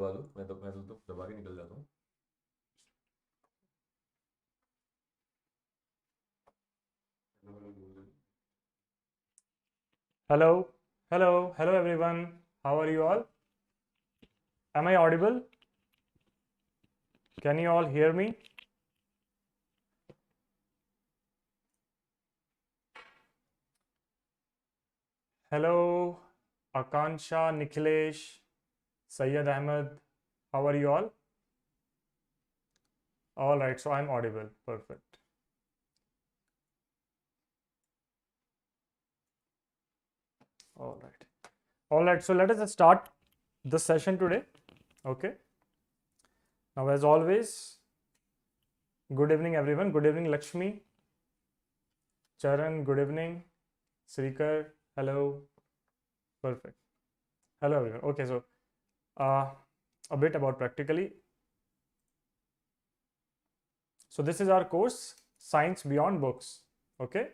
दबा दो, मैं तो दबा के निकल जाता हूँ। Hello, hello everyone. How are you all? Am I audible? Can you all hear me? Hello, Akansha, Nikhilesh, Syed Ahmed. How are you all? All right, so I'm audible. Perfect. All right. All right, so let us start the session today. Okay. Now, as always, good evening, everyone. Good evening, Lakshmi, Charan. Good evening, Srikar. Hello. Perfect. Hello, everyone. Okay, so uh, a bit about practically. So this is our course, Science Beyond Books. Okay.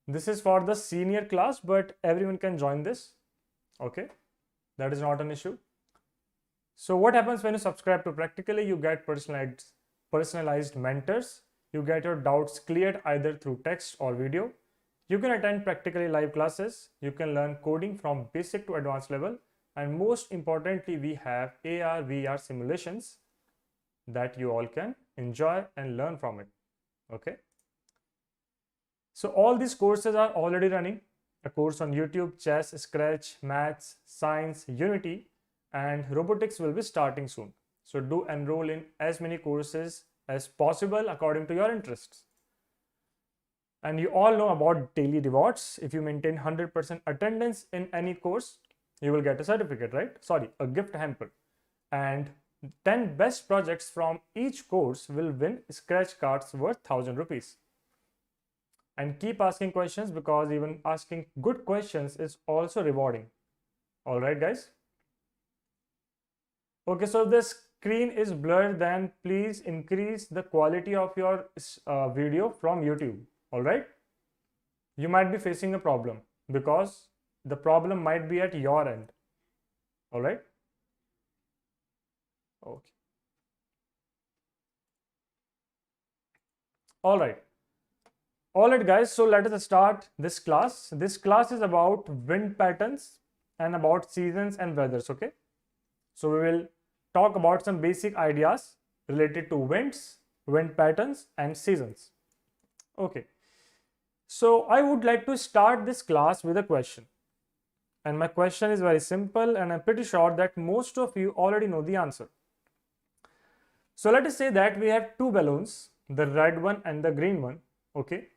This is for the senior class, but everyone can join this. Okay. That is not an issue. So what happens when you subscribe to Practically? You get personalized mentors. You get your doubts cleared either through text or video. You can attend Practically live classes. You can learn coding from basic to advanced level. And most importantly, we have AR, VR simulations that you all can enjoy and learn from it. Okay. So all these courses are already running. A course on YouTube, chess, scratch, maths, science, unity, and robotics will be starting soon. So do enroll in as many courses as possible according to your interests. And you all know about daily rewards. If you maintain 100% attendance in any course, you will get a certificate, right? Sorry, a gift hamper. And 10 best projects from each course will win scratch cards worth 1000 rupees. And keep asking questions because even asking good questions is also rewarding. All right, guys. Okay, so if the screen is blurred, then please increase the quality of your video from YouTube. All right. You might be facing a problem because the problem might be at your end. All right. Okay. All right. All right, guys. So let us start this class. This class is about wind patterns and about seasons and weathers. Okay. So we will talk about some basic ideas related to winds, wind patterns, and seasons. Okay. So I would like to start this class with a question. And my question is very simple, and I'm pretty sure that most of you already know the answer. So let us say that we have two balloons, the red one and the green one. Okay.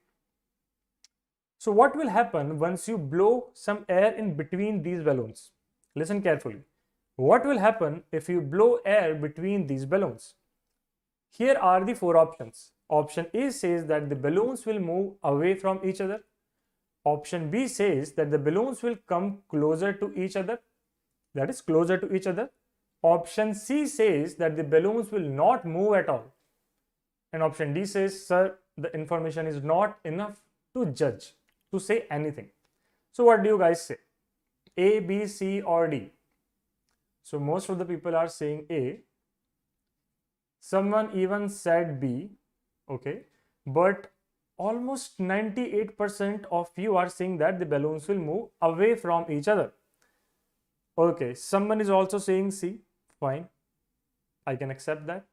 So what will happen once you blow some air in between these balloons? Listen carefully. What will happen if you blow air between these balloons? Here are the four options. Option A says that the balloons will move away from each other. Option B says that the balloons will come closer to each other, that is closer to each other. Option C says that the balloons will not move at all. And option D says, sir, the information is not enough to judge, to say anything. So what do you guys say? A, B, C, or D? So most of the people are saying A. Someone even said B. Okay. But almost 98% of you are saying that the balloons will move away from each other. Okay. Someone is also saying C. Fine. I can accept that.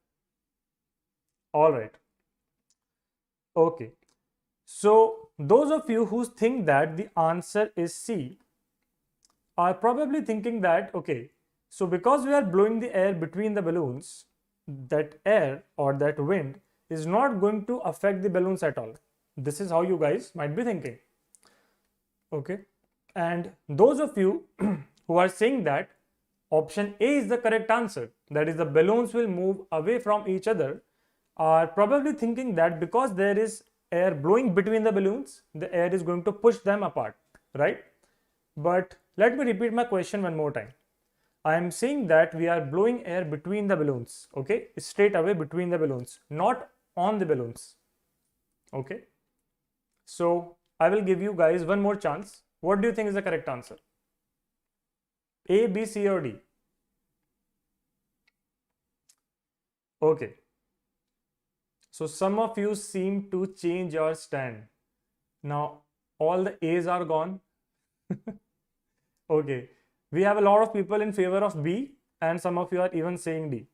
All right. Okay. So those of you who think that the answer is C are probably thinking that, okay, so because we are blowing the air between the balloons, that air or that wind is not going to affect the balloons at all. This is how you guys might be thinking. Okay. And those of you who are saying that option A is the correct answer, that is the balloons will move away from each other, are probably thinking that because there is air blowing between the balloons, the air is going to push them apart, right? But let me repeat my question one more time. I am saying that we are blowing air between the balloons, okay? Straight away between the balloons, not on the balloons, okay? So I will give you guys one more chance. What do you think is the correct answer? A, B, C, or D? Okay. So some of you seem to change your stand. Now all the A's are gone. Okay. We have a lot of people in favor of B, and some of you are even saying D.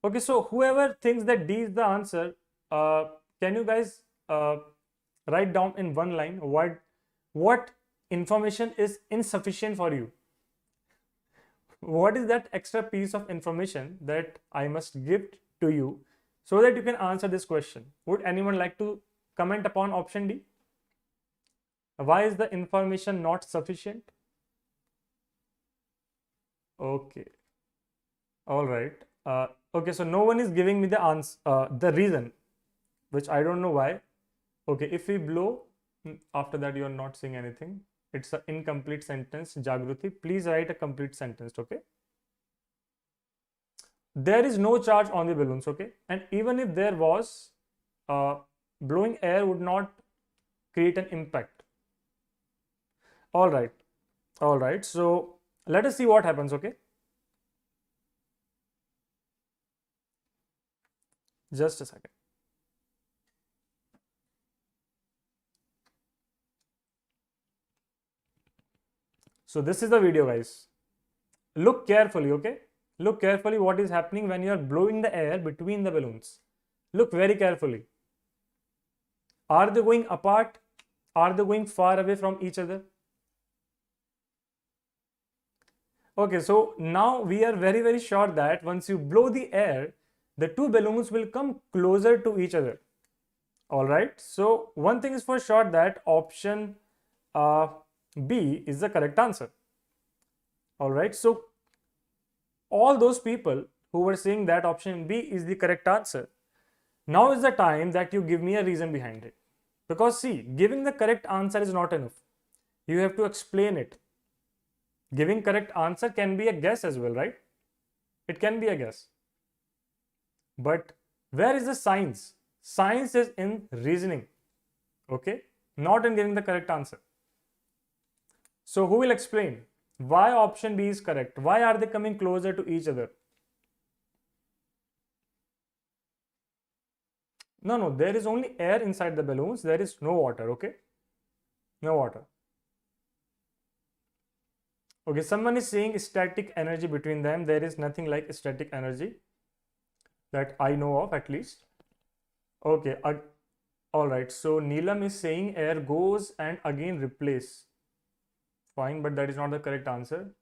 Okay, so whoever thinks that D is the answer, can you guys write down in one line what information is insufficient for you? What is that extra piece of information that I must give to you so that you can answer this question? Would anyone like to comment upon option D? Why is the information not sufficient? Okay. All right. Okay, so no one is giving me the answer, the reason, which I don't know why. Okay, if we blow, after that you are not saying anything. It's an incomplete sentence. Jagruti, please write a complete sentence, okay? There is no charge on the balloons, okay? And even if there was, blowing air would not create an impact. All right. All right. So let us see what happens, okay? Just a second. So this is the video, guys. Look carefully, okay? Look carefully what is happening when you are blowing the air between the balloons. Look very carefully. Are they going apart? Are they going far away from each other? Okay, so now we are very, very sure that once you blow the air, the two balloons will come closer to each other. All right. So one thing is for sure that option B is the correct answer. All right. So all those people who were saying that option B is the correct answer, now is the time that you give me a reason behind it. Because see, giving the correct answer is not enough. You have to explain it. Giving correct answer can be a guess as well, right? It can be a guess. But where is the science? Science is in reasoning, okay? Not in giving the correct answer. So who will explain why option B is correct? Why are they coming closer to each other? No, there is only air inside the balloons. There is no water, okay? No water. Okay, someone is saying static energy between them. There is nothing like static energy that I know of, at least. Okay, all right. So Neelam is saying air goes and again replace. Fine, but that is not the correct answer.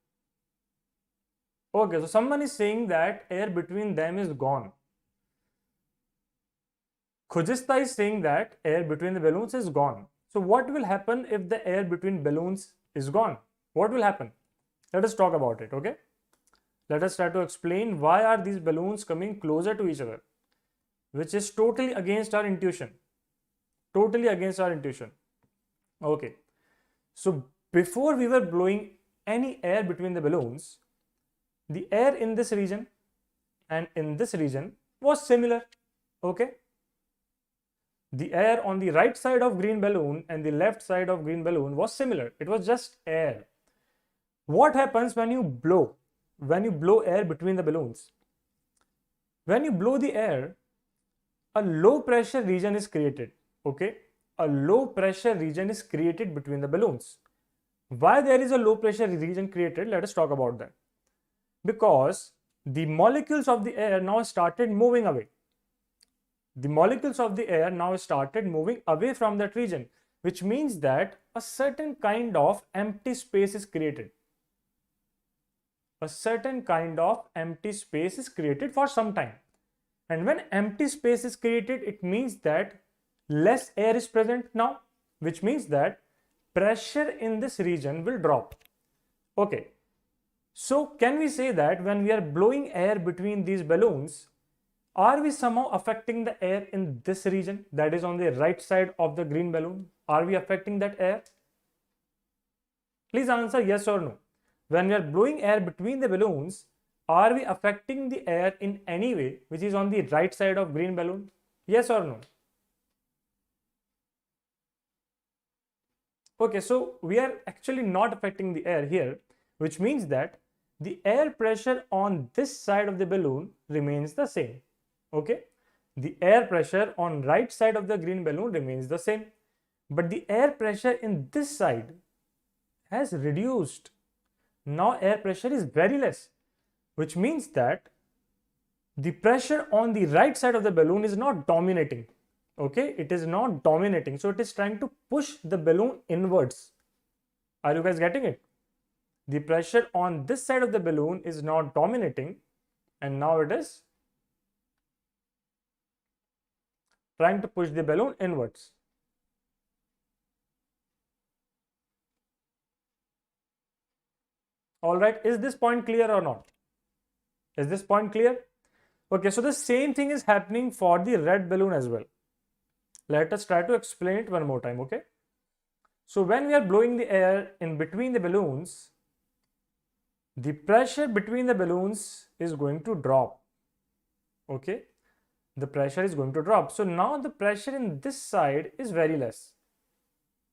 Okay, so someone is saying that air between them is gone. Khujista is saying that air between the balloons is gone. So what will happen if the air between balloons is gone? What will happen? Let us talk about it, okay? Let us try to explain why are these balloons coming closer to each other, which is totally against our intuition. Totally against our intuition. Okay. So before we were blowing any air between the balloons, the air in this region and in this region was similar, okay? The air on the right side of green balloon and the left side of green balloon was similar. It was just air. What happens when you blow? When you blow air between the balloons? When you blow the air, a low pressure region is created, okay? A low pressure region is created between the balloons. Why there is a low pressure region created? Let us talk about that. Because the molecules of the air now started moving away. The molecules of the air now started moving away from that region, which means that a certain kind of empty space is created. A certain kind of empty space is created for some time. And when empty space is created, it means that less air is present now, which means that pressure in this region will drop. Okay. So can we say that when we are blowing air between these balloons, are we somehow affecting the air in this region that is on the right side of the green balloon? Are we affecting that air? Please answer yes or no. When we are blowing air between the balloons, are we affecting the air in any way which is on the right side of green balloon? Yes or no? Okay, so we are actually not affecting the air here, which means that the air pressure on this side of the balloon remains the same. Okay, the air pressure on right side of the green balloon remains the same, but the air pressure in this side has reduced. Now air pressure is very less, which means that the pressure on the right side of the balloon is not dominating. Okay, it is not dominating, so it is trying to push the balloon inwards. Are you guys getting it? The pressure on this side of the balloon is not dominating, and now it is trying to push the balloon inwards. All right, is this point clear or not? Is this point clear? Okay, so the same thing is happening for the red balloon as well. Let us try to explain it one more time, okay? So when we are blowing the air in between the balloons, the pressure between the balloons is going to drop. Okay, the pressure is going to drop. So now the pressure in this side is very less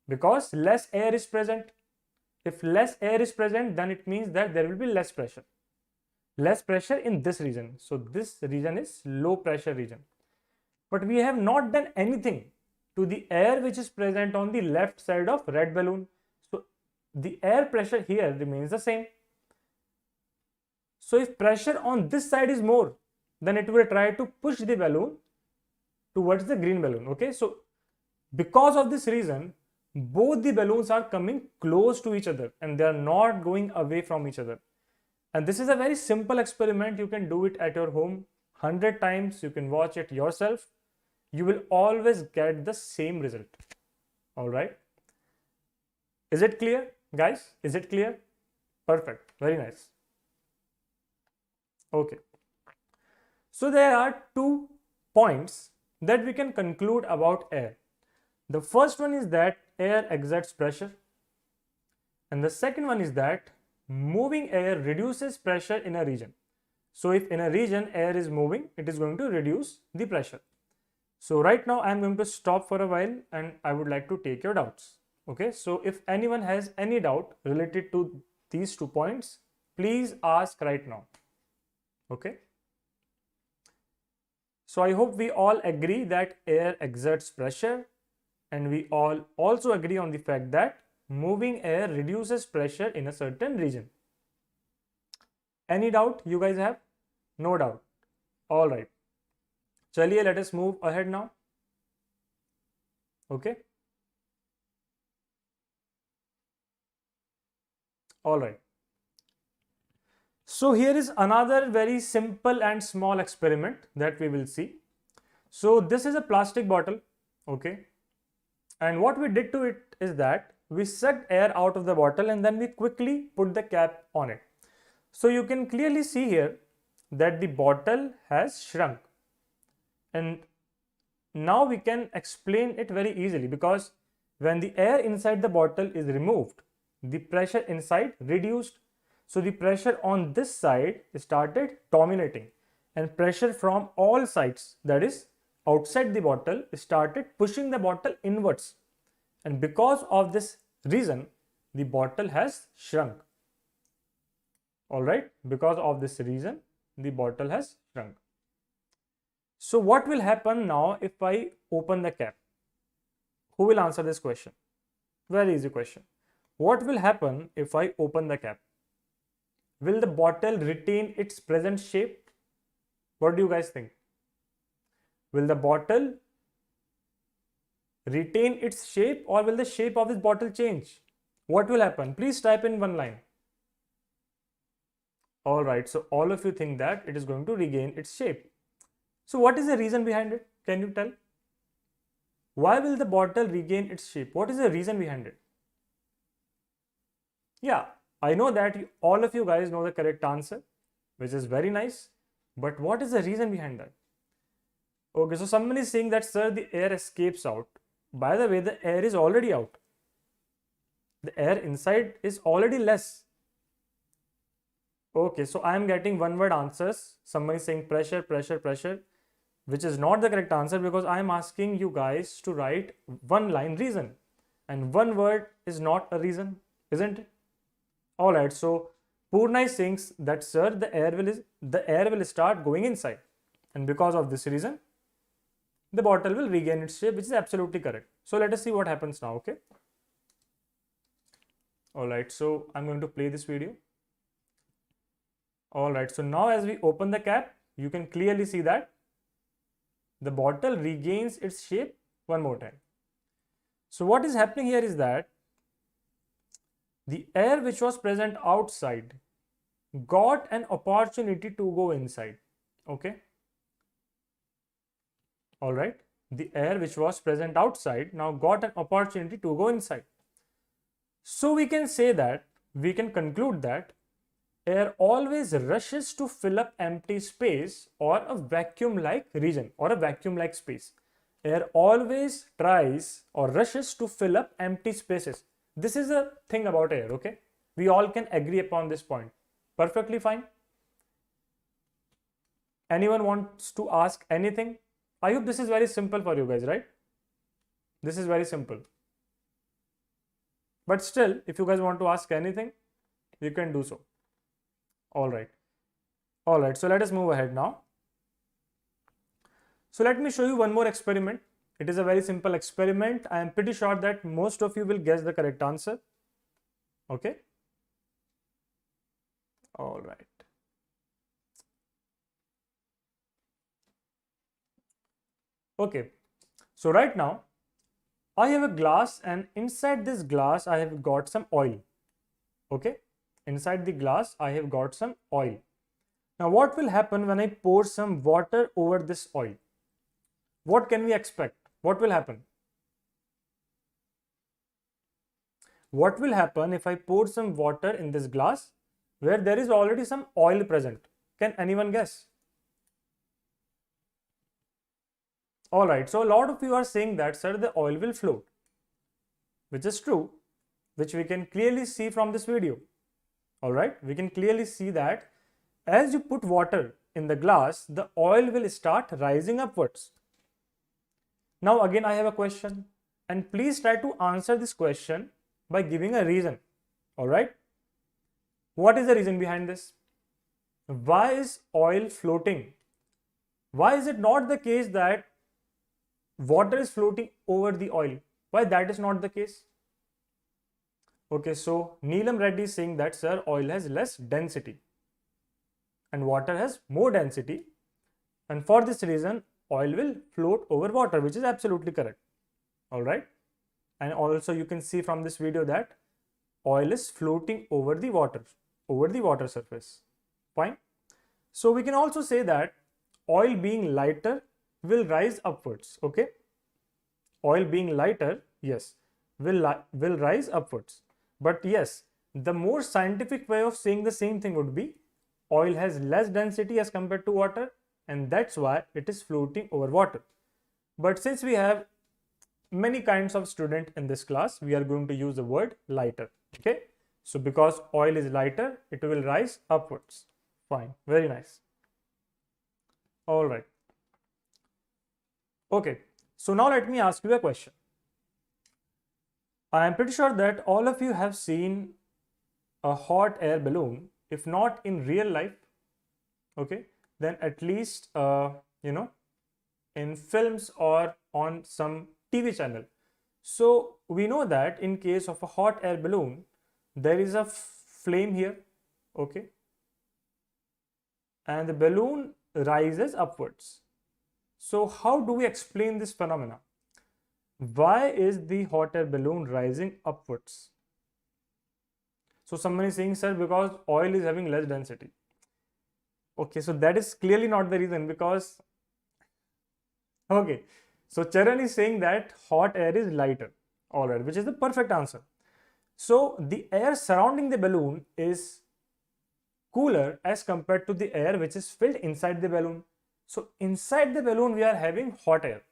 because less air is present. If less air is present, then it means that there will be less pressure. Less pressure in this region. So this region is low pressure region. But we have not done anything to the air which is present on the left side of red balloon. So the air pressure here remains the same. So if pressure on this side is more, then it will try to push the balloon towards the green balloon. Okay, so because of this reason, both the balloons are coming close to each other and they are not going away from each other. And this is a very simple experiment. You can do it at your home 100 times. You can watch it yourself. You will always get the same result. All right. Is it clear, guys? Is it clear? Perfect. Very nice. Okay. So there are 2 points that we can conclude about air. The first one is that air exerts pressure. And the second one is that moving air reduces pressure in a region. So if in a region air is moving, it is going to reduce the pressure. So right now I am going to stop for a while and I would like to take your doubts. Okay, so if anyone has any doubt related to these 2 points, please ask right now. Okay. So I hope we all agree that air exerts pressure, and we all also agree on the fact that moving air reduces pressure in a certain region. Any doubt you guys have? No doubt. All right. Chaliye, let us move ahead now. Okay. All right. So here is another very simple and small experiment that we will see. So this is a plastic bottle. Okay. And what we did to it is that we sucked air out of the bottle and then we quickly put the cap on it. So you can clearly see here that the bottle has shrunk. And now we can explain it very easily, because when the air inside the bottle is removed, the pressure inside reduced. So the pressure on this side started dominating, and pressure from all sides, that is outside the bottle, started pushing the bottle inwards. And because of this reason, the bottle has shrunk. All right, because of this reason, the bottle has shrunk. So what will happen now if I open the cap? Who will answer this question? Very easy question. What will happen if I open the cap? Will the bottle retain its present shape? What do you guys think? Will the bottle retain its shape, or will the shape of this bottle change? What will happen? Please type in one line. All right, so all of you think that it is going to regain its shape. So what is the reason behind it? Can you tell? Why will the bottle regain its shape? What is the reason behind it? Yeah, I know that all of you guys know the correct answer, which is very nice. But what is the reason behind that? Okay, so someone is saying that, sir, the air escapes out. By the way, the air is already out. The air inside is already less. Okay, so I am getting one word answers. Someone is saying pressure, pressure, pressure, which is not the correct answer, because I am asking you guys to write one line reason, and one word is not a reason, isn't it? All right, so Purna is saying that, sir, the air will start going inside. And because of this reason, the bottle will regain its shape, which is absolutely correct. So let us see what happens now, okay? Alright, so I'm going to play this video. Alright, so now as we open the cap, you can clearly see that the bottle regains its shape one more time. So what is happening here is that the air which was present outside got an opportunity to go inside, okay? Alright, the air which was present outside now got an opportunity to go inside. So we can say that, we can conclude that air always rushes to fill up empty space or a vacuum-like region or a vacuum-like space. Air always tries or rushes to fill up empty spaces. This is a thing about air, okay? We all can agree upon this point. Perfectly fine. Anyone wants to ask anything? I hope this is very simple for you guys, right? This is very simple. But still, if you guys want to ask anything, you can do so. All right. All right. So let us move ahead now. So let me show you one more experiment. It is a very simple experiment. I am pretty sure that most of you will guess the correct answer. Okay. All right. Okay. So right now, I have a glass and inside this glass, I have got some oil. Okay. Inside the glass, I have got some oil. Now, what will happen when I pour some water over this oil? What can we expect? What will happen? What will happen if I pour some water in this glass where there is already some oil present? Can anyone guess? Alright, so a lot of you are saying that, sir, the oil will float, which is true, which we can clearly see from this video. Alright, we can clearly see that as you put water in the glass, the oil will start rising upwards. Now again, I have a question, and please try to answer this question by giving a reason. Alright, what is the reason behind this? Why is oil floating? Why is it not the case that water is floating over the oil? Why that is not the case? Okay, so Neelam Reddy is saying that, sir, oil has less density and water has more density, and for this reason oil will float over water, which is absolutely correct. All right, and also you can see from this video that oil is floating over the water surface. Fine. So we can also say that oil being lighter will rise upwards. Okay, oil being lighter, yes, will rise upwards. But yes, the more scientific way of saying the same thing would be oil has less density as compared to water, and that's why it is floating over water. But since we have many kinds of student in this class, we are going to use the word lighter. Okay, so because oil is lighter, it will rise upwards. Fine, very nice. All right. Okay, so now let me ask you a question. I am pretty sure that all of you have seen a hot air balloon, if not in real life, okay, then at least in films or on some TV channel. So we know that in case of a hot air balloon, there is a flame here, okay, and the balloon rises upwards. So how do we explain this phenomena? Why is the hot air balloon rising upwards? So someone is saying, sir, because oil is having less density. Okay, so that is clearly not the reason, because okay, so Charan is saying that hot air is lighter, alright, which is the perfect answer. So the air surrounding the balloon is cooler as compared to the air which is filled inside the balloon. So inside the balloon we are having hot air,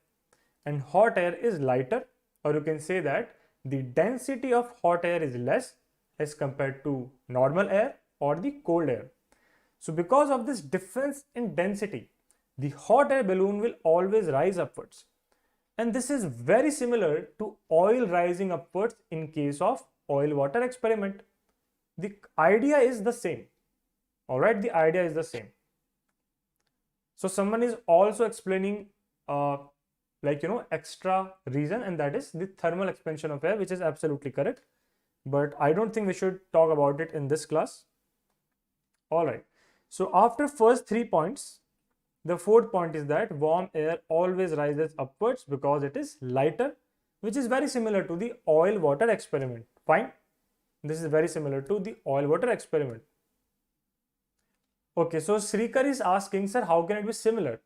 and hot air is lighter, or you can say that the density of hot air is less as compared to normal air or the cold air. So because of this difference in density, the hot air balloon will always rise upwards. And this is very similar to oil rising upwards in case of oil water experiment. The idea is the same. All right, the idea is the same. So someone is also explaining extra reason, and that is the thermal expansion of air, which is absolutely correct. But I don't think we should talk about it in this class. All right. So after first 3 points, the fourth point is that warm air always rises upwards because it is lighter, which is very similar to the oil water experiment. Fine. This is very similar to the oil water experiment. Okay, so Srikar is asking, sir, how can it be similar?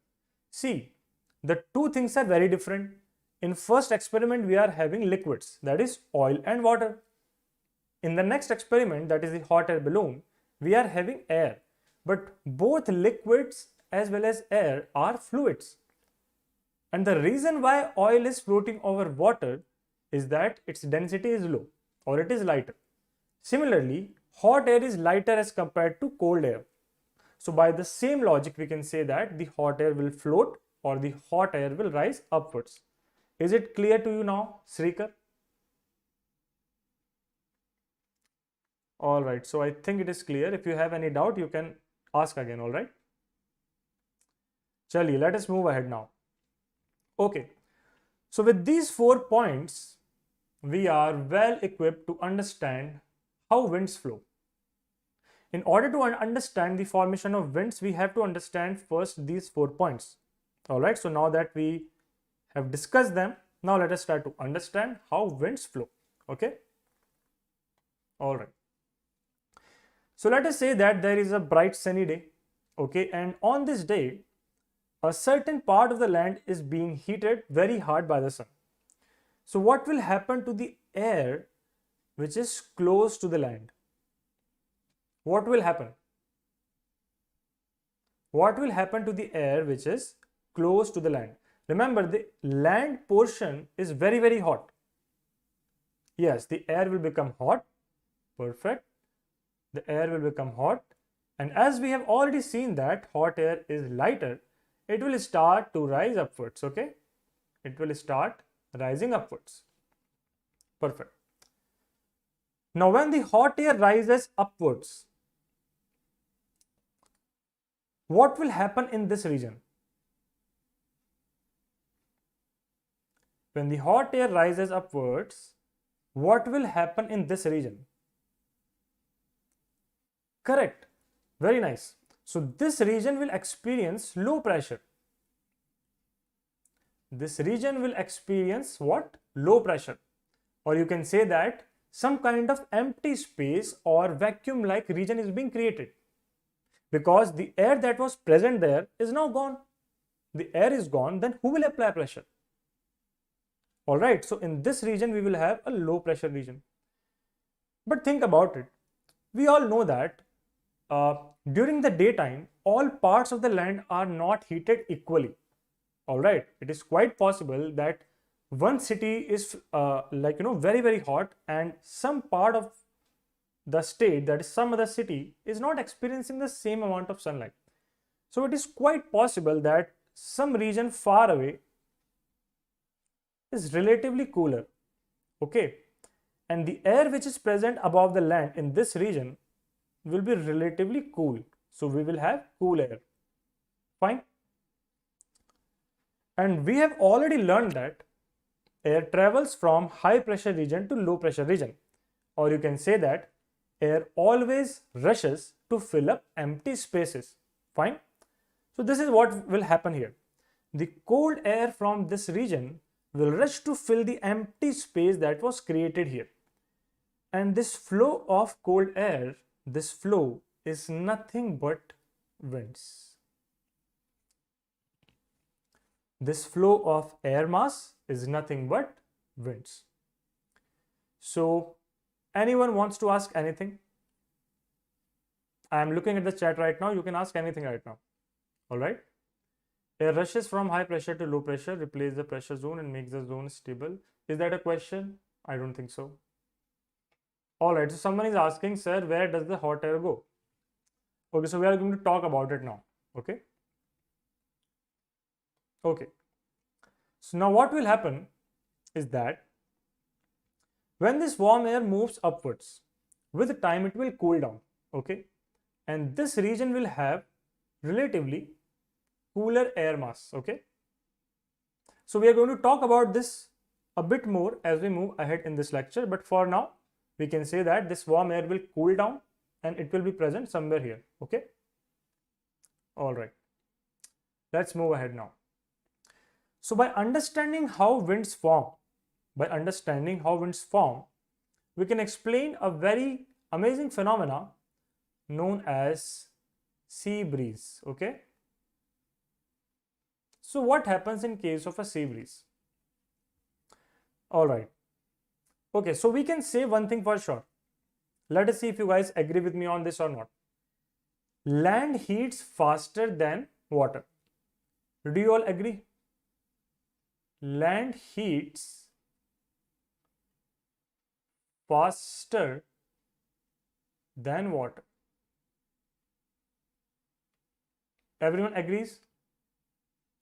See, the two things are very different. In first experiment, we are having liquids, that is oil and water. In the next experiment, that is the hot air balloon, we are having air. But both liquids as well as air are fluids. And the reason why oil is floating over water is that its density is low or it is lighter. Similarly, hot air is lighter as compared to cold air. So by the same logic, we can say that the hot air will float or the hot air will rise upwards. Is it clear to you now, Srikar? All right, so I think it is clear. If you have any doubt, you can ask again, all right? Chaliye, let us move ahead now. Okay, so with these 4 points, we are well equipped to understand how winds flow. In order to understand the formation of winds, we have to understand first these 4 points. All right, so now that we have discussed them, now let us start to understand how winds flow. Okay, all right. So let us say that there is a bright sunny day. Okay, and on this day, a certain part of the land is being heated very hard by the sun. So what will happen to the air which is close to the land? What will happen? What will happen to the air which is close to the land? Remember, the land portion is very, very hot. Yes, the air will become hot. Perfect. The air will become hot. And as we have already seen that hot air is lighter, it will start to rise upwards. Okay. It will start rising upwards. Perfect. Now, when the hot air rises upwards, what will happen in this region? When the hot air rises upwards, what will happen in this region? Correct. Very nice. So this region will experience low pressure. This region will experience what? Low pressure. Or you can say that some kind of empty space or vacuum like region is being created, because the air that was present there is now gone. The air is gone, then who will apply pressure? All right, so in this region we will have a low pressure region. But think about it. We all know that during the daytime, all parts of the land are not heated equally. All right, it is quite possible that one city is very, very hot, and some part of the state, that is some other city, is not experiencing the same amount of sunlight. So it is quite possible that some region far away is relatively cooler. Okay, and the air which is present above the land in this region will be relatively cool. So we will have cool air. Fine. And we have already learned that air travels from high pressure region to low pressure region. Or you can say that air always rushes to fill up empty spaces. Fine. So this is what will happen here. The cold air from this region will rush to fill the empty space that was created here. And this flow of cold air, this flow is nothing but winds. This flow of air mass is nothing but winds. So, anyone wants to ask anything? I am looking at the chat right now. You can ask anything right now. All right. Air rushes from high pressure to low pressure, replace the pressure zone and makes the zone stable. Is that a question? I don't think so. All right. So someone is asking, sir, where does the hot air go? Okay. So we are going to talk about it now. Okay. Okay. So now what will happen is that when this warm air moves upwards, with time it will cool down. Okay. And this region will have relatively cooler air mass. Okay. So we are going to talk about this a bit more as we move ahead in this lecture. But for now, we can say that this warm air will cool down and it will be present somewhere here. Okay. All right. Let's move ahead now. So by understanding how winds form, we can explain a very amazing phenomena known as sea breeze. Okay. So what happens in case of a sea breeze? All right. Okay, so we can say one thing for sure. Let us see if you guys agree with me on this or not. Land heats faster than water. Do you all agree? Land heats faster than water. Everyone agrees?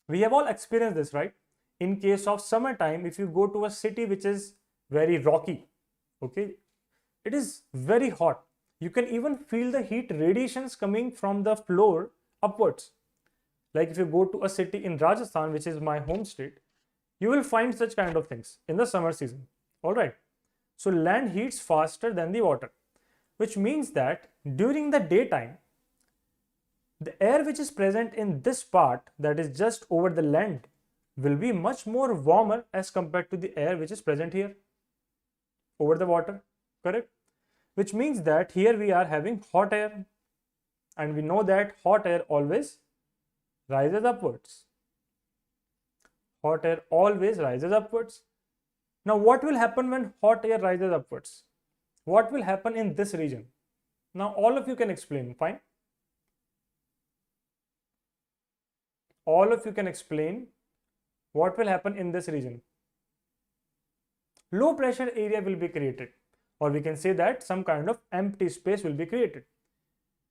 We have all experienced this, right? In case of summertime, if you go to a city which is very rocky, okay, it is very hot. You can even feel the heat radiations coming from the floor upwards. Like if you go to a city in Rajasthan, which is my home state, you will find such kind of things in the summer season. All right. So land heats faster than the water, which means that during the daytime, the air which is present in this part, that is just over the land, will be much more warmer as compared to the air which is present here over the water, correct? Which means that here we are having hot air, and we know that hot air always rises upwards. Hot air always rises upwards. Now what will happen when hot air rises upwards? What will happen in this region? Now all of you can explain, fine? All of you can explain what will happen in this region. Low pressure area will be created, or we can say that some kind of empty space will be created.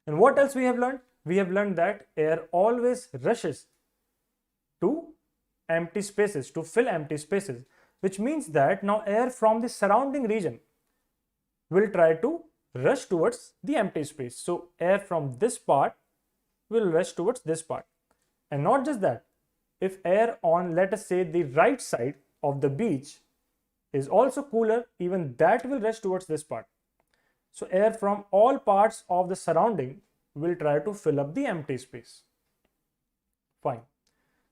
And what else we have learned? We have learned that air always rushes to empty spaces, to fill empty spaces, which means that now air from the surrounding region will try to rush towards the empty space. So air from this part will rush towards this part. And not just that, if air on, let us say, the right side of the beach is also cooler, even that will rush towards this part. So air from all parts of the surrounding will try to fill up the empty space. Fine.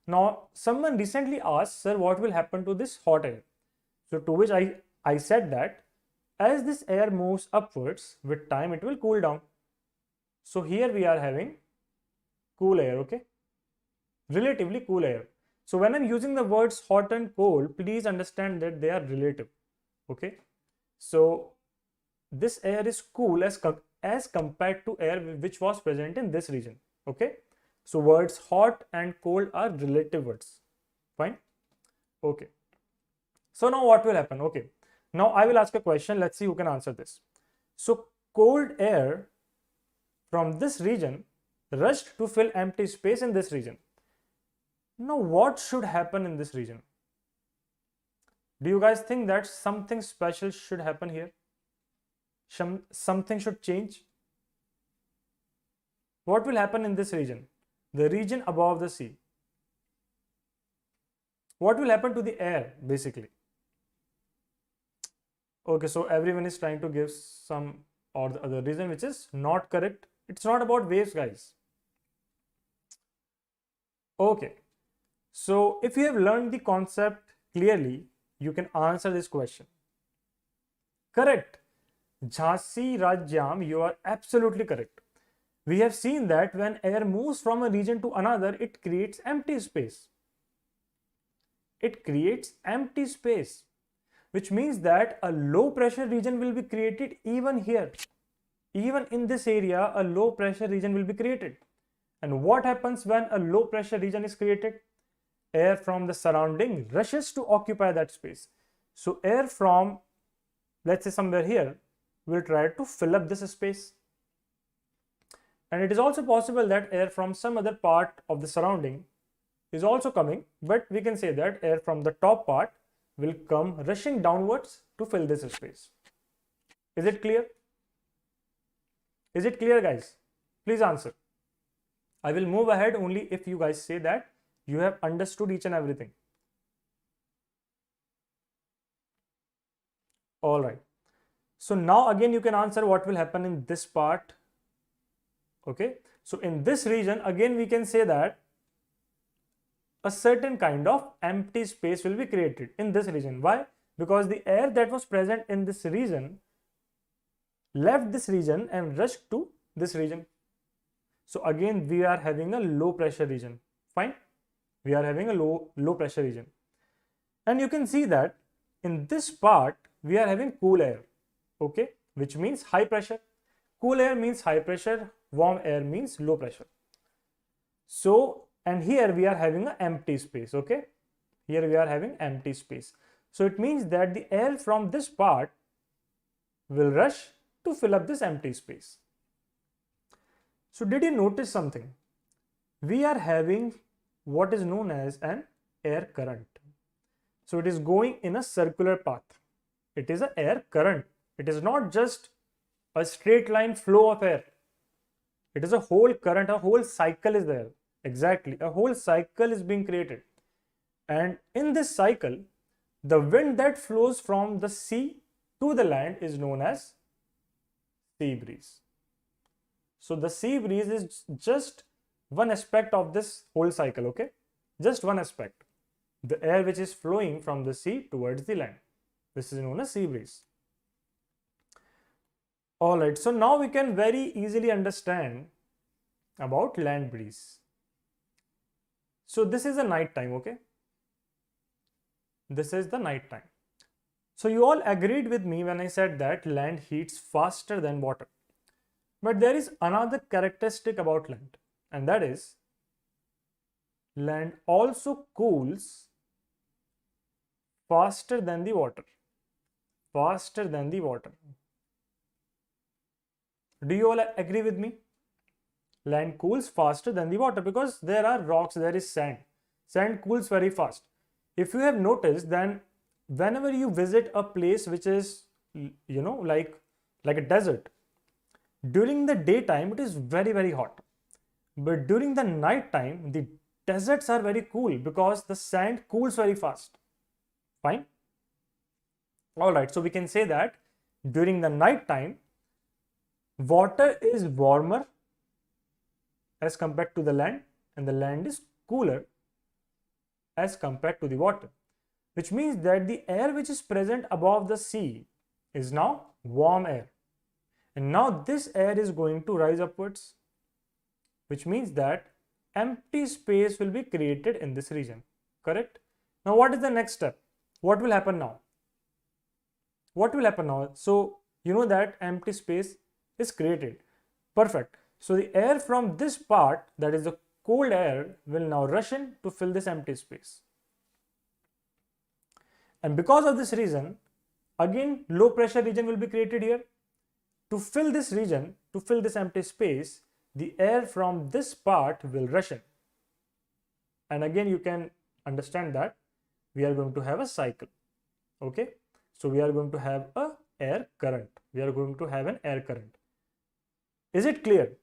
Now, someone recently asked, sir, what will happen to this hot air? So to which I said that as this air moves upwards, with time it will cool down. So here we are having cool air, okay? Relatively cool air. So when I'm using the words hot and cold, please understand that they are relative, okay? So this air is cool as compared to air which was present in this region, okay? So words hot and cold are relative words, fine? Okay. So now what will happen? Okay. Now I will ask a question. Let's see who can answer this. So cold air from this region rushed to fill empty space in this region. Now what should happen in this region? Do you guys think that something special should happen here? Something should change? What will happen in this region? The region above the sea. What will happen to the air basically? Okay, so everyone is trying to give some or the other reason which is not correct. It's not about waves, guys. Okay, so if you have learned the concept clearly, you can answer this question. Correct. Jhansi Rajyam, you are absolutely correct. We have seen that when air moves from a region to another, it creates empty space. It creates empty space, which means that a low pressure region will be created even here. Even in this area, a low pressure region will be created. And what happens when a low pressure region is created? Air from the surrounding rushes to occupy that space. So air from, let's say somewhere here, will try to fill up this space. And it is also possible that air from some other part of the surrounding is also coming, but we can say that air from the top part will come rushing downwards to fill this space. Is it clear? Is it clear, guys? Please answer. I will move ahead only if you guys say that you have understood each and everything. All right. So now again you can answer what will happen in this part. Okay. So in this region, again we can say that a certain kind of empty space will be created in this region. Why? Because the air that was present in this region left this region and rushed to this region. So again we are having a low pressure region. Fine. We are having a low pressure region. And you can see that in this part we are having cool air. Okay, which means high pressure. Cool air means high pressure, warm air means low pressure. So, and here we are having an empty space. Okay, here we are having empty space. So it means that the air from this part will rush to fill up this empty space. So did you notice something? We are having what is known as an air current. So it is going in a circular path. It is an air current. It is not just a straight line flow of air. It is a whole current, a whole cycle is there. Exactly, a whole cycle is being created. And in this cycle, the wind that flows from the sea to the land is known as sea breeze. So the sea breeze is just one aspect of this whole cycle, okay? Just one aspect. The air which is flowing from the sea towards the land. This is known as sea breeze. All right, so now we can very easily understand about land breeze. So this is a night time, okay? This is the night time. So you all agreed with me when I said that land heats faster than water. But there is another characteristic about land, and that is land also cools faster than the water. Faster than the water. Do you all agree with me? Land cools faster than the water because there are rocks, there is sand. Sand cools very fast. If you have noticed, then whenever you visit a place which is, like a desert, during the daytime it is very, very hot. But during the night time, the deserts are very cool because the sand cools very fast. Fine. All right, so we can say that during the night time, water is warmer as compared to the land, and the land is cooler as compared to the water, which means that the air which is present above the sea is now warm air. And now this air is going to rise upwards, which means that empty space will be created in this region. Correct? Now what is the next step? What will happen now? What will happen now? So you know that empty space is created. Perfect. So the air from this part, that is the cold air, will now rush in to fill this empty space. And because of this reason, again low pressure region will be created here. To fill this region, to fill this empty space, the air from this part will rush in. And again you can understand that we are going to have a cycle. Okay. So we are going to have a air current. We are going to have an air current. Is it clear?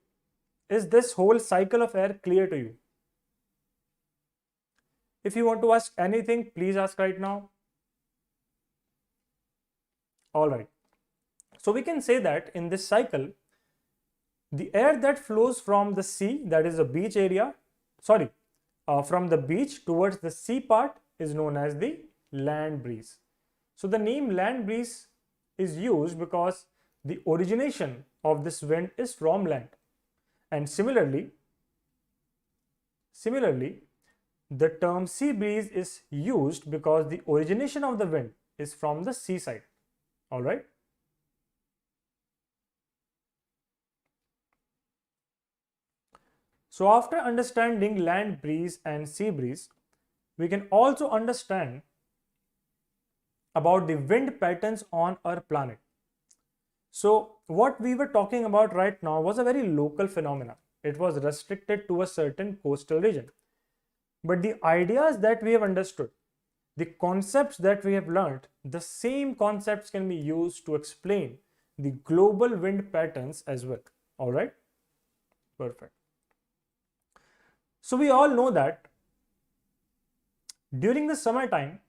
Is this whole cycle of air clear to you? If you want to ask anything, please ask right now. All right. So we can say that in this cycle, the air that flows from the sea, that is the beach area, from the beach towards the sea part is known as the land breeze. So the name land breeze is used because the origination of this wind is from land. And similarly, the term sea breeze is used because the origination of the wind is from the seaside. All right. So after understanding land breeze and sea breeze, we can also understand about the wind patterns on our planet. So what we were talking about right now was a very local phenomena. It was restricted to a certain coastal region. But the ideas that we have understood, the concepts that we have learned, the same concepts can be used to explain the global wind patterns as well. All right? Perfect. So we all know that during the summertime,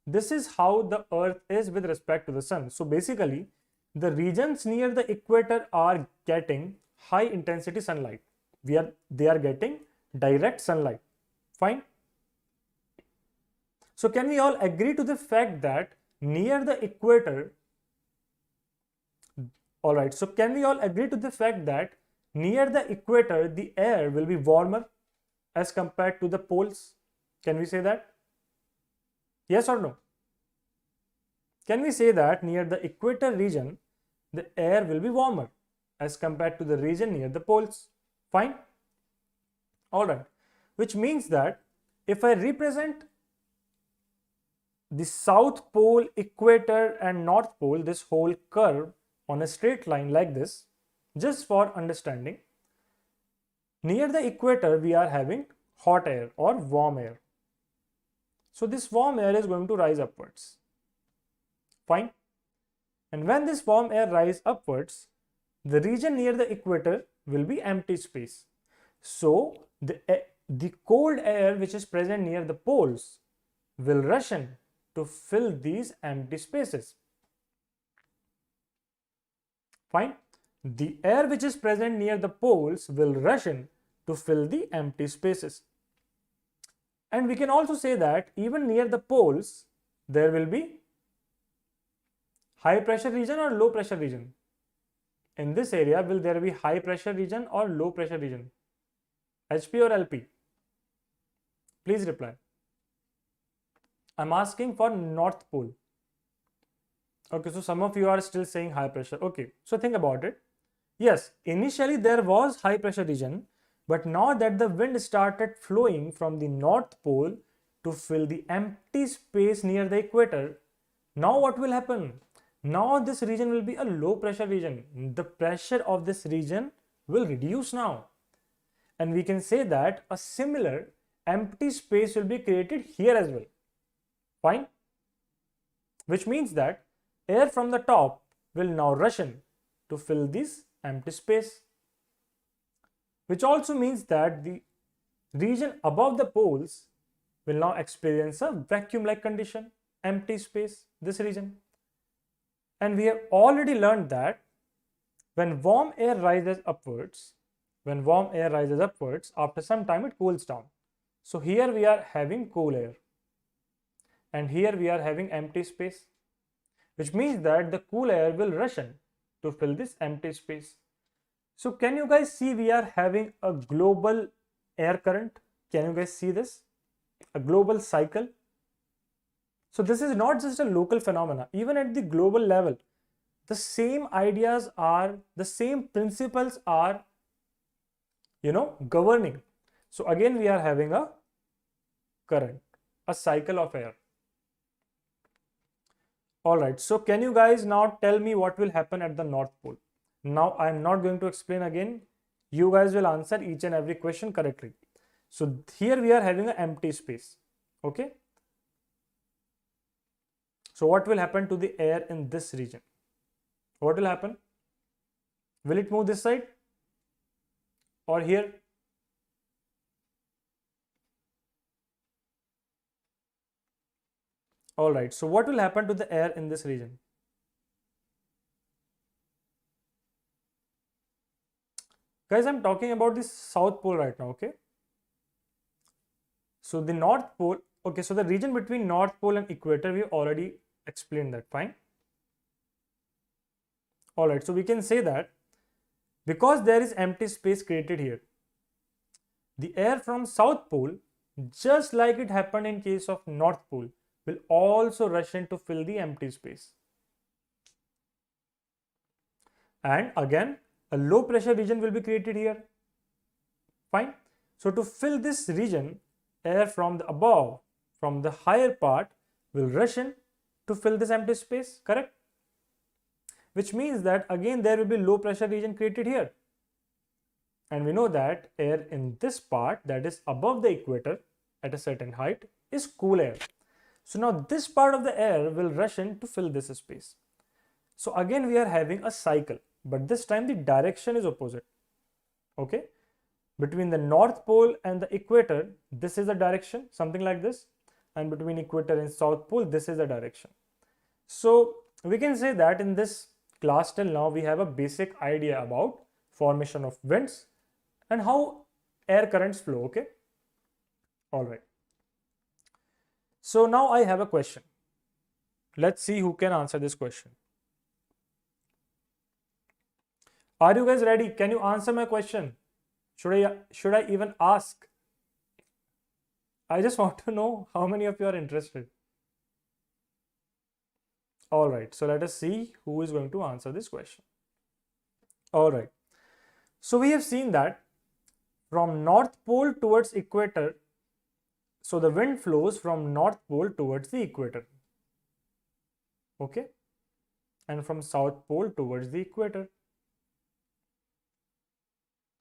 this is how the earth is with respect to the sun. So basically, the regions near the equator are getting high intensity sunlight. They are getting direct sunlight. Fine. So can we all agree to the fact that near the equator, all right, so can we all agree to the fact that near the equator, the air will be warmer as compared to the poles? Can we say that? Yes or no? Can we say that near the equator region, the air will be warmer as compared to the region near the poles? Fine. All right. Which means that if I represent the south pole, equator and north pole, this whole curve on a straight line like this, just for understanding, near the equator we are having hot air or warm air. So this warm air is going to rise upwards. Fine. And when this warm air rises upwards, the region near the equator will be empty space. So the cold air which is present near the poles will rush in to fill these empty spaces. Fine. The air which is present near the poles will rush in to fill the empty spaces. And we can also say that even near the poles, there will be high pressure region or low pressure region. In this area, will there be high pressure region or low pressure region? HP or LP? Please reply. I'm asking for North Pole. Okay, so some of you are still saying high pressure. Okay, so think about it. Yes, initially there was high pressure region, but now that the wind started flowing from the North Pole to fill the empty space near the equator, now what will happen? Now this region will be a low pressure region. The pressure of this region will reduce now. And we can say that a similar empty space will be created here as well. Fine. Which means that air from the top will now rush in to fill this empty space. Which also means that the region above the poles will now experience a vacuum-like condition, empty space, this region. And we have already learned that when warm air rises upwards, after some time it cools down. So here we are having cool air. And here we are having empty space. Which means that the cool air will rush in to fill this empty space. So can you guys see we are having a global air current? Can you guys see this? A global cycle. So this is not just a local phenomena. Even at the global level, the same ideas are, the same principles are, governing. So again, we are having a current, a cycle of air. All right. So can you guys now tell me what will happen at the North Pole? Now I am not going to explain again. You guys will answer each and every question correctly. So here we are having an empty space. Okay. So what will happen to the air in this region? What will happen? Will it move this side or here? All right. So what will happen to the air in this region? Guys, I'm talking about the South Pole right now, okay? So the North Pole, okay, so the region between North Pole and equator, we already explained that, fine. All right, so we can say that because there is empty space created here, the air from South Pole, just like it happened in case of North Pole, will also rush in to fill the empty space. And again, a low pressure region will be created here. Fine. So to fill this region, air from the above, from the higher part, will rush in to fill this empty space, correct? Which means that again there will be low pressure region created here. And we know that air in this part, that is above the equator at a certain height, is cool air. So now this part of the air will rush in to fill this space. So again we are having a cycle, but this time the direction is opposite. Okay. Between the North Pole and the equator, this is the direction, something like this. And between equator and South Pole, this is the direction. So we can say that in this class till now, we have a basic idea about formation of winds and how air currents flow, okay? All right. So now I have a question. Let's see who can answer this question. Are you guys ready? Can you answer my question? Should I even ask? I just want to know how many of you are interested. All right, so let us see who is going to answer this question. All right, so we have seen that from North Pole towards equator, so the wind flows from North Pole towards the equator, okay, and from South Pole towards the equator,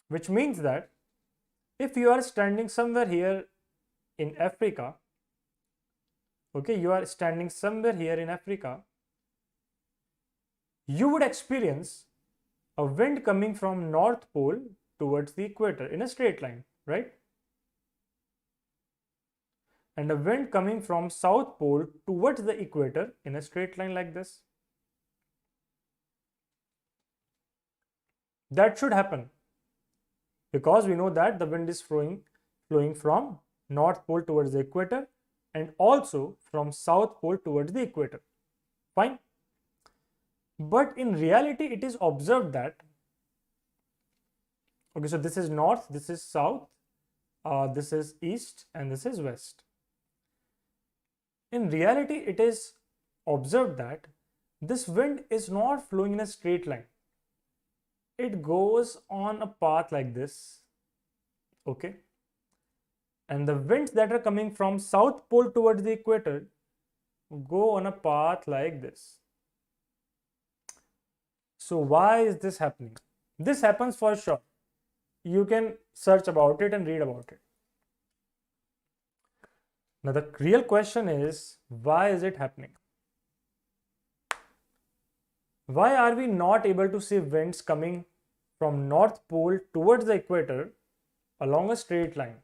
which means that if you are standing somewhere here in Africa, okay, you are standing somewhere here in Africa, you would experience a wind coming from North Pole towards the equator in a straight line, right? And a wind coming from South Pole towards the equator in a straight line like this. That should happen because we know that the wind is flowing from North Pole towards the equator and also from South Pole towards the equator. Fine. But in reality, it is observed that, okay, so this is north, this is south, this is east, and this is west. In reality, it is observed that this wind is not flowing in a straight line. It goes on a path like this, okay? And the winds that are coming from South Pole towards the equator go on a path like this. So why is this happening? This happens for sure. You can search about it and read about it. Now the real question is, why is it happening? Why are we not able to see winds coming from North Pole towards the equator along a straight line?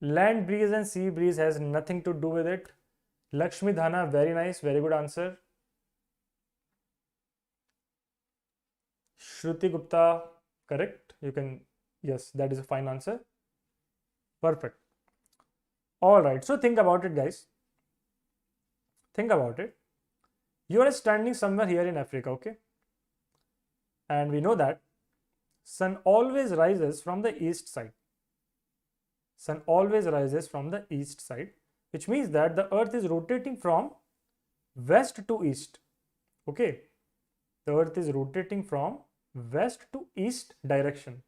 Land breeze and sea breeze has nothing to do with it. Lakshmi Dhana, very nice, very good answer. Shruti Gupta, correct. You can, yes, that is a fine answer. Perfect. All right, so think about it, guys. Think about it. You are standing somewhere here in Africa, okay? And we know that sun always rises from the east side. Sun always rises from the east side, which means that the earth is rotating from west to east, okay? The earth is rotating from west to east direction.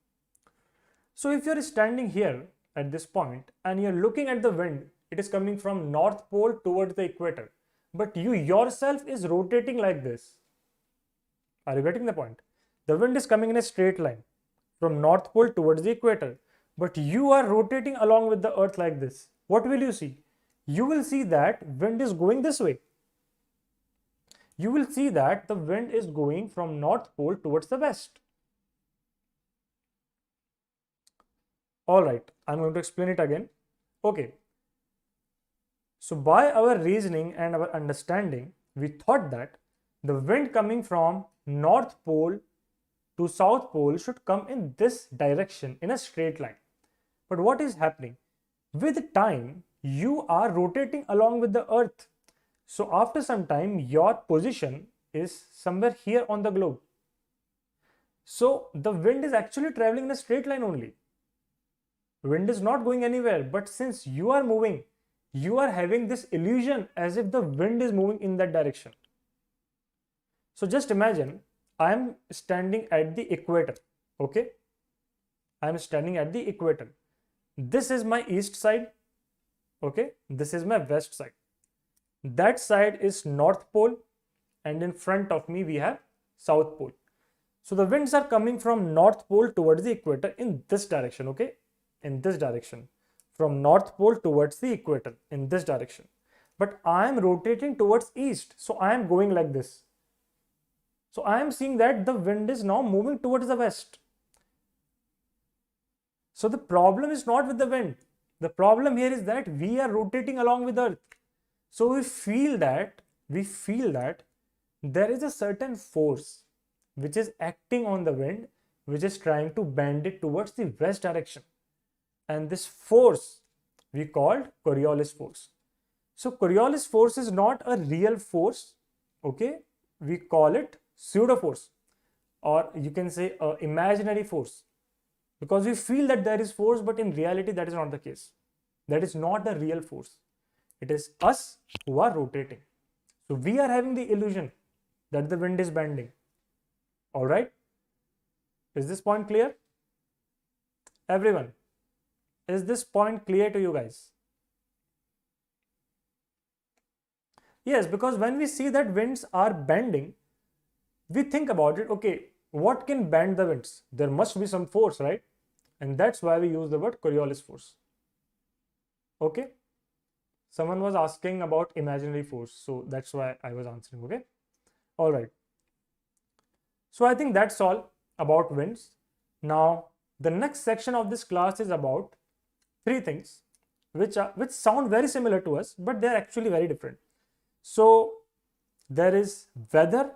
So if you're standing here at this point and you're looking at the wind, it is coming from North Pole towards the equator, but you yourself is rotating like this. Are you getting the point? The wind is coming in a straight line from North Pole towards the equator, but you are rotating along with the earth like this. What will you see? You will see that wind is going this way. You will see that the wind is going from North Pole towards the west. All right, I'm going to explain it again. Okay. So by our reasoning and our understanding, we thought that the wind coming from North Pole to South Pole should come in this direction in a straight line. But what is happening? With time, you are rotating along with the earth. So after some time, your position is somewhere here on the globe. So the wind is actually traveling in a straight line only. Wind is not going anywhere, but since you are moving, you are having this illusion as if the wind is moving in that direction. So just imagine I am standing at the equator, okay? I am standing at the equator. This is my east side, okay? This is my west side. That side is North Pole, and in front of me we have South Pole. So the winds are coming from North Pole towards the equator in this direction, okay? In this direction, from North Pole towards the equator in this direction. But I am rotating towards east, so I am going like this. So I am seeing that the wind is now moving towards the west. So the problem is not with the wind. The problem here is that we are rotating along with Earth. So we feel that there is a certain force which is acting on the wind, which is trying to bend it towards the west direction. And this force we called Coriolis force. So Coriolis force is not a real force, okay? We call it pseudo force, or you can say a imaginary force, because we feel that there is force, but in reality that is not the case. That is not the real force. It is us who are rotating. So we are having the illusion that the wind is bending. All right? Is this point clear? Everyone, is this point clear to you guys? Yes, because when we see that winds are bending, we think about it, okay, what can bend the winds? There must be some force, right? And that's why we use the word Coriolis force. Okay? Someone was asking about imaginary force, so that's why I was answering, okay? All right. So I think that's all about winds. Now, the next section of this class is about three things which sound very similar to us, but they're actually very different. So there is weather,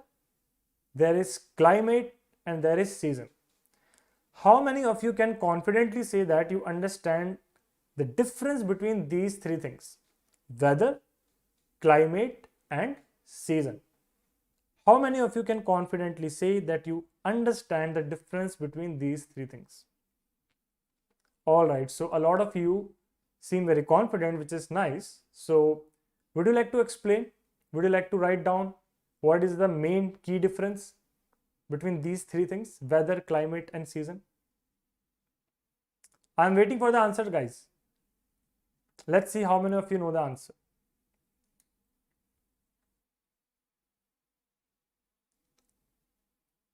there is climate, and there is season. How many of you can confidently say that you understand the difference between these three things? Weather, climate, and season. How many of you can confidently say that you understand the difference between these three things? All right, so a lot of you seem very confident, which is nice. So would you like to explain? Would you like to write down what is the main key difference between these three things, weather, climate, and season? I'm waiting for the answer, guys. Let's see how many of you know the answer.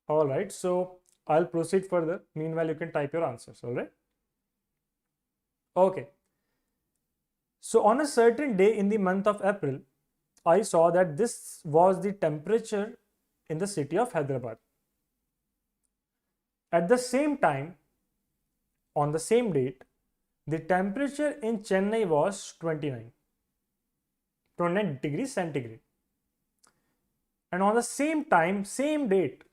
All right, so I'll proceed further. Meanwhile, you can type your answers, all right? Okay. So on a certain day in the month of April, I saw that this was the temperature in the city of Hyderabad. At the same time, on the same date, the temperature in Chennai was 29 degrees centigrade. And on the same time, same date,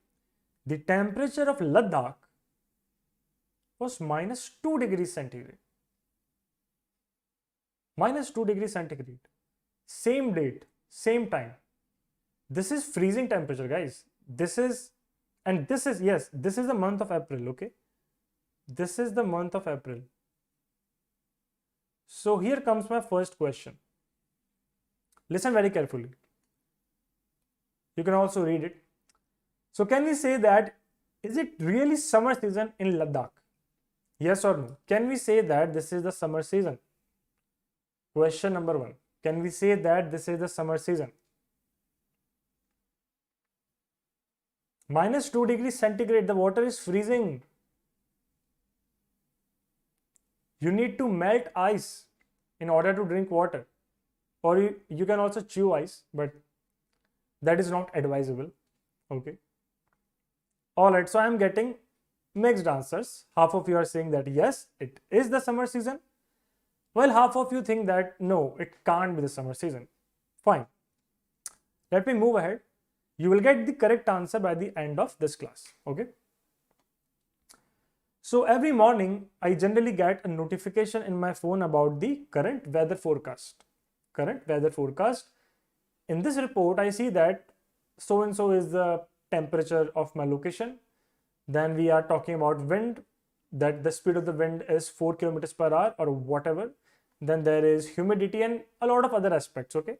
the temperature of Ladakh was minus 2 degrees centigrade. Minus 2 degrees centigrade. Same date, same time. This is freezing temperature, guys. This is the month of April, okay? This is the month of April. So here comes my first question. Listen very carefully. You can also read it. So can we say that, is it really summer season in Ladakh? Yes or no? Can we say that this is the summer season? Question number 1. Can we say that this is the summer season? Minus 2 degrees centigrade, the water is freezing. You need to melt ice in order to drink water. Or you can also chew ice, but that is not advisable. Okay. All right, so I am getting mixed answers. Half of you are saying that yes, it is the summer season, while half of you think that no, it can't be the summer season. Fine. Let me move ahead. You will get the correct answer by the end of this class. Okay. So every morning, I generally get a notification in my phone about the current weather forecast. Current weather forecast. In this report, I see that so and so is the temperature of my location. Then we are talking about wind, that the speed of the wind is 4 kilometers per hour or whatever. Then there is humidity and a lot of other aspects. Okay.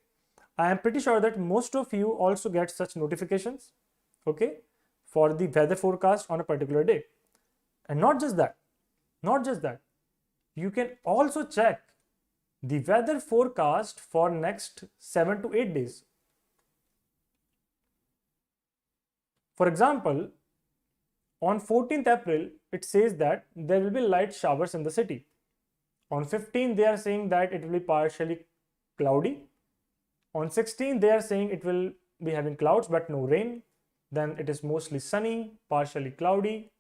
I am pretty sure that most of you also get such notifications, okay, for the weather forecast on a particular day. And not just that, you can also check the weather forecast for next 7 to 8 days. For example, on 14th April, it says that there will be light showers in the city. On 15th, they are saying that it will be partially cloudy. On 16th, they are saying it will be having clouds but no rain. Then it is mostly sunny, partially cloudy.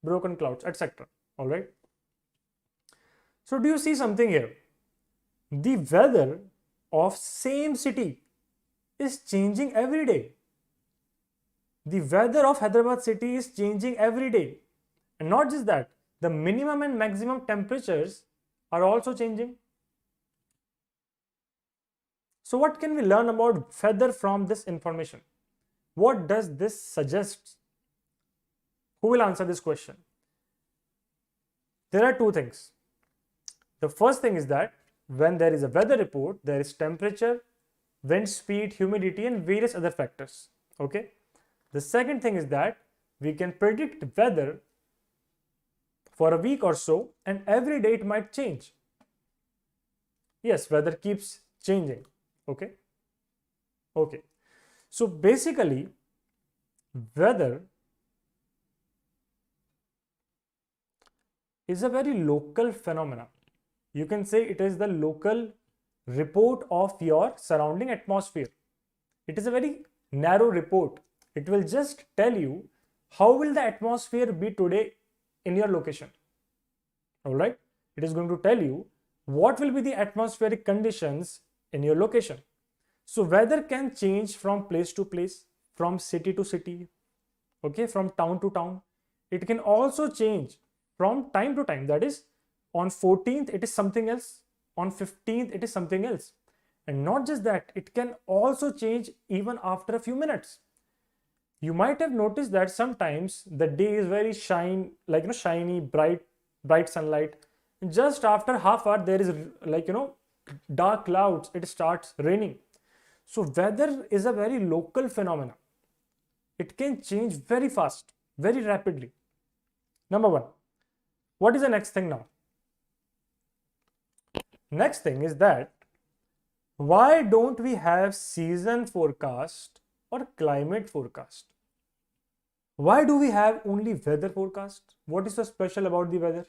broken clouds, etc. All right. So do you see something here? The weather of same city is changing every day. The weather of Hyderabad city is changing every day. And not just that, the minimum and maximum temperatures are also changing. So what can we learn about weather from this information? What does this suggest? Who will answer this question? There are two things. The first thing is that when there is a weather report, there is temperature, wind speed, humidity, and various other factors. Okay. The second thing is that we can predict weather for a week or so, and every day it might change. Yes, weather keeps changing. Okay. Okay. So basically, weather is a very local phenomena. You can say it is the local report of your surrounding atmosphere. It is a very narrow report. It will just tell you how will the atmosphere be today in your location. All right. It is going to tell you what will be the atmospheric conditions in your location. So weather can change from place to place, from city to city, okay, from town to town. It can also change from time to time. That is, on 14th it is something else, on 15th it is something else. And not just that, it can also change even after a few minutes. You might have noticed that sometimes the day is very shiny, bright sunlight. Just after half hour there is dark clouds, it starts raining. So weather is a very local phenomena. It can change very fast, very rapidly. Number one. What is the next thing now? Next thing is that why don't we have season forecast or climate forecast? Why do we have only weather forecast? What is so special about the weather?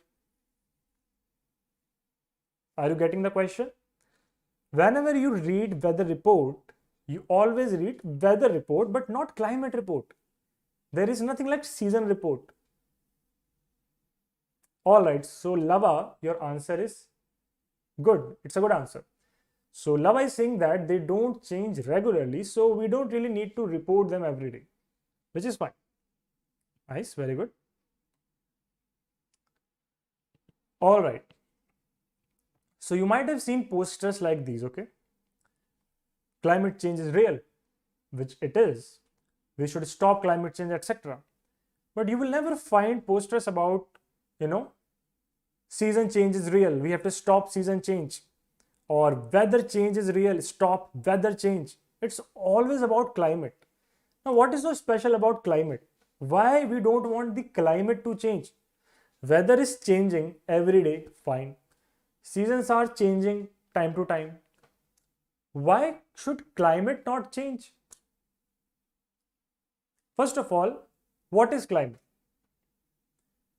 Are you getting the question? Whenever you read weather report, you always read weather report but not climate report. There is nothing like season report. All right, so Lava, your answer is good. It's a good answer. So Lava is saying that they don't change regularly, so we don't really need to report them every day, which is fine. Nice, very good. All right. So you might have seen posters like these, okay? Climate change is real, which it is. We should stop climate change, etc. But you will never find posters about, season change is real, we have to stop season change. Or weather change is real, stop weather change. It's always about climate. Now, what is so special about climate? Why we don't want the climate to change? Weather is changing every day, fine. Seasons are changing time to time. Why should climate not change? First of all, what is climate?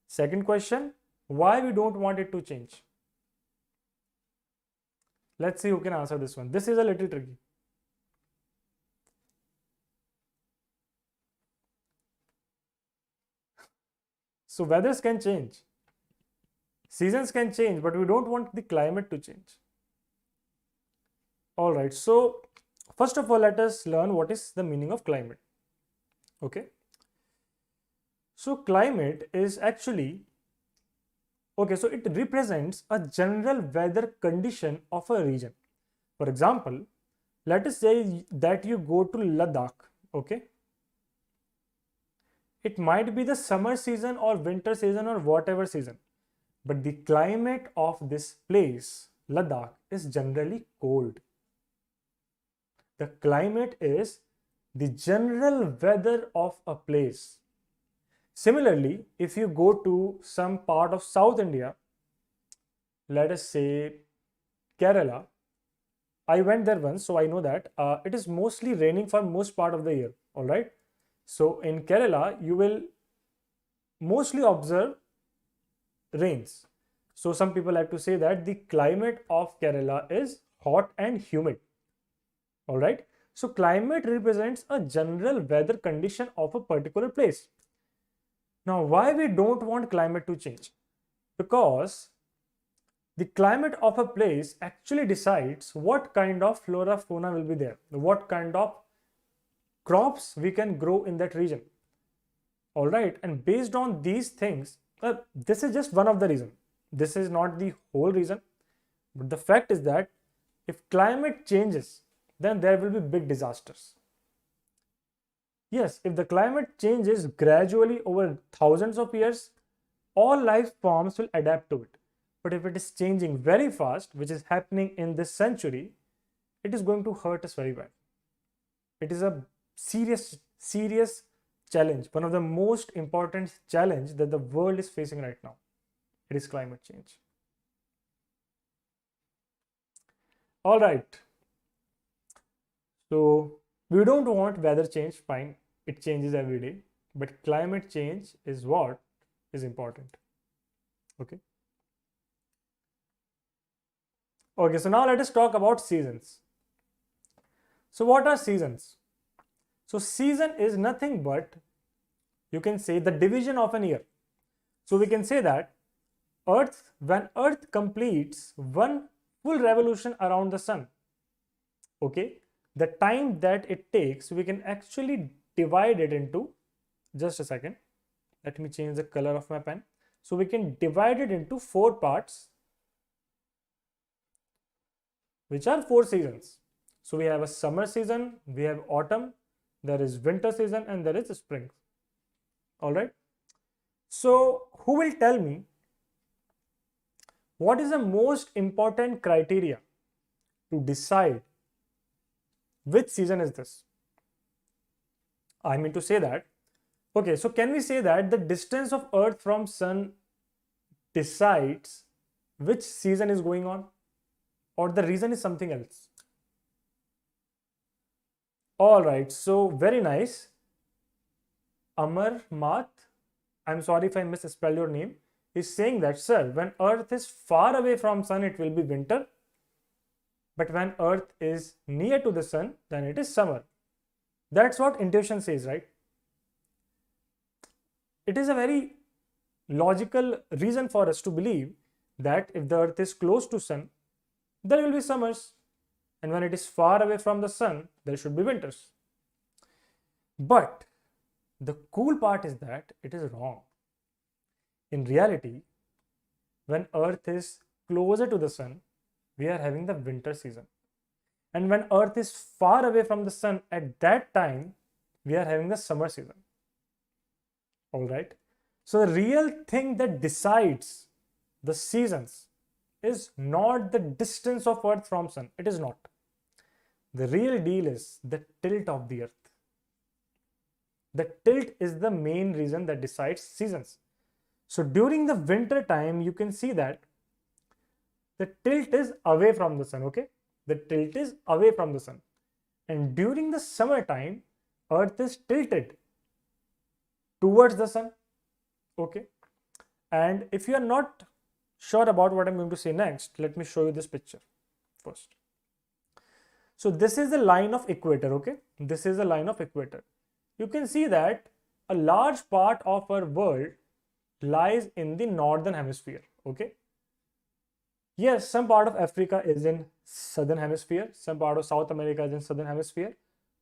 Second question, why we don't want it to change? Let's see who can answer this one. This is a little tricky. So weathers can change. Seasons can change, but we don't want the climate to change. All right. So first of all, let us learn what is the meaning of climate. Okay. So climate is actually, okay, so it represents a general weather condition of a region. For example, let us say that you go to Ladakh, okay? It might be the summer season or winter season or whatever season, but the climate of this place, Ladakh, is generally cold. The climate is the general weather of a place. Similarly, if you go to some part of South India, let us say Kerala, I went there once, so I know that it is mostly raining for most part of the year. All right. So in Kerala, you will mostly observe rains. So some people like to say that the climate of Kerala is hot and humid. All right. So climate represents a general weather condition of a particular place. Now, why we don't want climate to change? Because the climate of a place actually decides what kind of flora fauna will be there, what kind of crops we can grow in that region. All right, and based on these things, this is just one of the reason. This is not the whole reason, but the fact is that if climate changes, then there will be big disasters. Yes, if the climate changes gradually over thousands of years, all life forms will adapt to it. But if it is changing very fast, which is happening in this century, it is going to hurt us very bad. It is a serious challenge, one of the most important challenge that the world is facing right now. It is climate change. All right. So we don't want weather change, fine. It changes every day, but climate change is what is important. Okay. Okay, so now let us talk about seasons. So what are seasons? So season is nothing but, you can say, the division of an year. So we can say that when Earth completes one full revolution around the sun, okay, the time that it takes, we can actually divide it into, just a second, let me change the color of my pen. So we can divide it into 4 parts, which are 4 seasons. So we have a summer season, we have autumn, there is winter season, and there is spring. All right. So who will tell me what is the most important criteria to decide which season is this? I mean to say that, okay, so can we say that the distance of Earth from Sun decides which season is going on, or the reason is something else? All right, so very nice. Amar Math, I'm sorry if I misspelled your name, is saying that, sir, when Earth is far away from Sun, it will be winter. But when Earth is near to the Sun, then it is summer. That's what intuition says, right? It is a very logical reason for us to believe that if the Earth is close to Sun, there will be summers. And when it is far away from the Sun, there should be winters. But the cool part is that it is wrong. In reality, when Earth is closer to the Sun, we are having the winter season. And when Earth is far away from the Sun, at that time, we are having the summer season. All right. So the real thing that decides the seasons is not the distance of Earth from Sun. It is not. The real deal is the tilt of the Earth. The tilt is the main reason that decides seasons. So during the winter time, you can see that the tilt is away from the Sun, okay? The tilt is away from the Sun. And during the summertime, Earth is tilted towards the Sun, okay? And if you are not sure about what I'm going to say next, let me show you this picture first. So this is the line of equator, okay? This is the line of equator. You can see that a large part of our world lies in the northern hemisphere, okay? Yes, some part of Africa is in southern hemisphere, some part of South America is in southern hemisphere.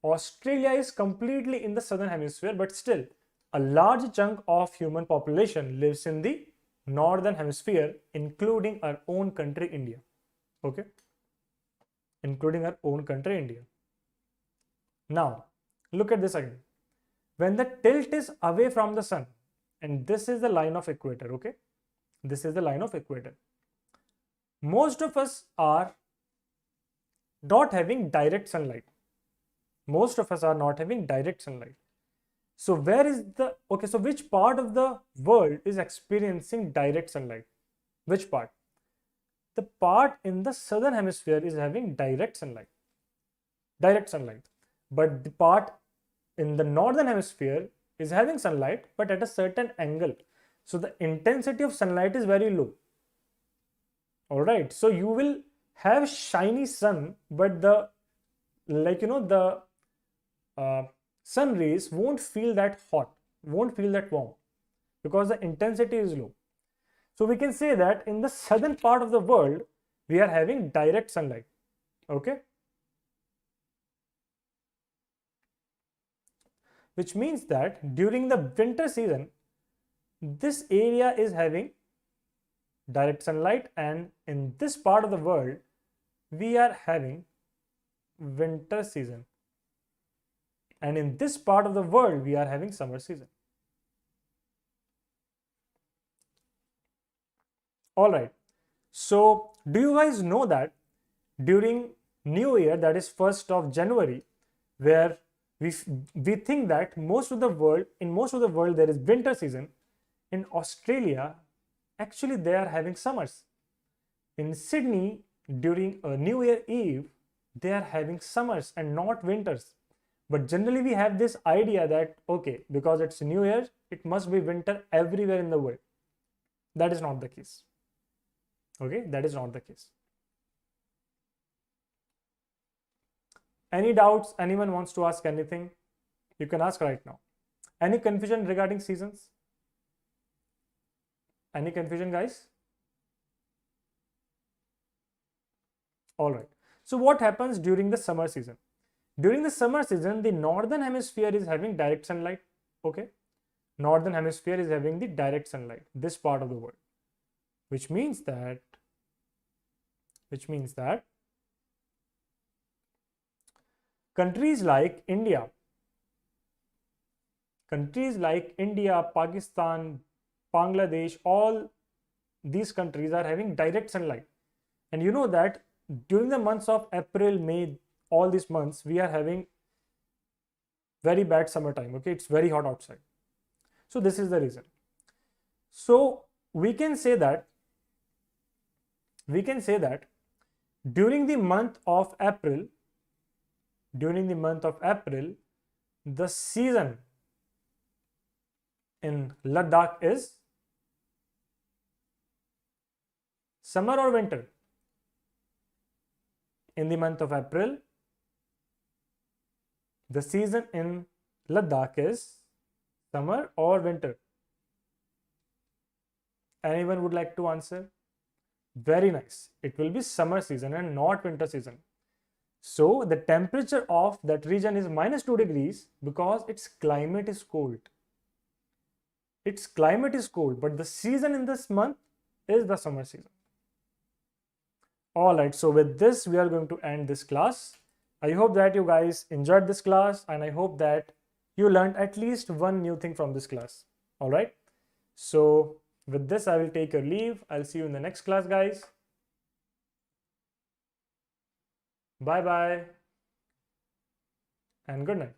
Australia is completely in the southern hemisphere, but still a large chunk of human population lives in the northern hemisphere, including our own country, India, okay? Including our own country, India. Now, look at this again. When the tilt is away from the Sun, and this is the line of equator, okay? This is the line of equator. Most of us are not having direct sunlight. Most of us are not having direct sunlight. So where is the, okay, so which part of the world is experiencing direct sunlight? Which part? The part in the southern hemisphere is having direct sunlight. But the part in the northern hemisphere is having sunlight, but at a certain angle. So the intensity of sunlight is very low. All right. So you will have shiny sun, but the, sun rays won't feel that hot, won't feel that warm. because the intensity is low. So we can say that in the southern part of the world, we are having direct sunlight. Okay. Which means that during the winter season, this area is having direct sunlight, and in this part of the world, we are having winter season. And in this part of the world, we are having summer season. All right. So do you guys know that during New Year, that is 1st of January, where we think that in most of the world there is winter season. In Australia, actually they are having summers. In Sydney, during a New Year Eve, they are having summers and not winters. But generally we have this idea that, okay, because it's New Year, it must be winter everywhere in the world. That is not the case. Okay, that is not the case. Any doubts? Anyone wants to ask anything? You can ask right now. Any confusion regarding seasons? Any confusion, guys? All right. So what happens during the summer season? During the summer season, the northern hemisphere is having direct sunlight. Okay. Northern hemisphere is having the direct sunlight, this part of the world, which means that countries like India, Pakistan, Bangladesh, all these countries are having direct sunlight. And you know that during the months of April, May, all these months, we are having very bad summertime. Okay, it's very hot outside. So this is the reason. So we can say that during the month of April, the season in Ladakh is summer or winter? In the month of April, the season in Ladakh is summer or winter? Anyone would like to answer? Very nice. It will be summer season and not winter season. So the temperature of that region is -2 degrees because its climate is cold. Its climate is cold, but the season in this month is the summer season. All right, so with this, we are going to end this class. I hope that you guys enjoyed this class, and I hope that you learned at least one new thing from this class. All right, so with this, I will take your leave. I'll see you in the next class, guys. Bye-bye and good night.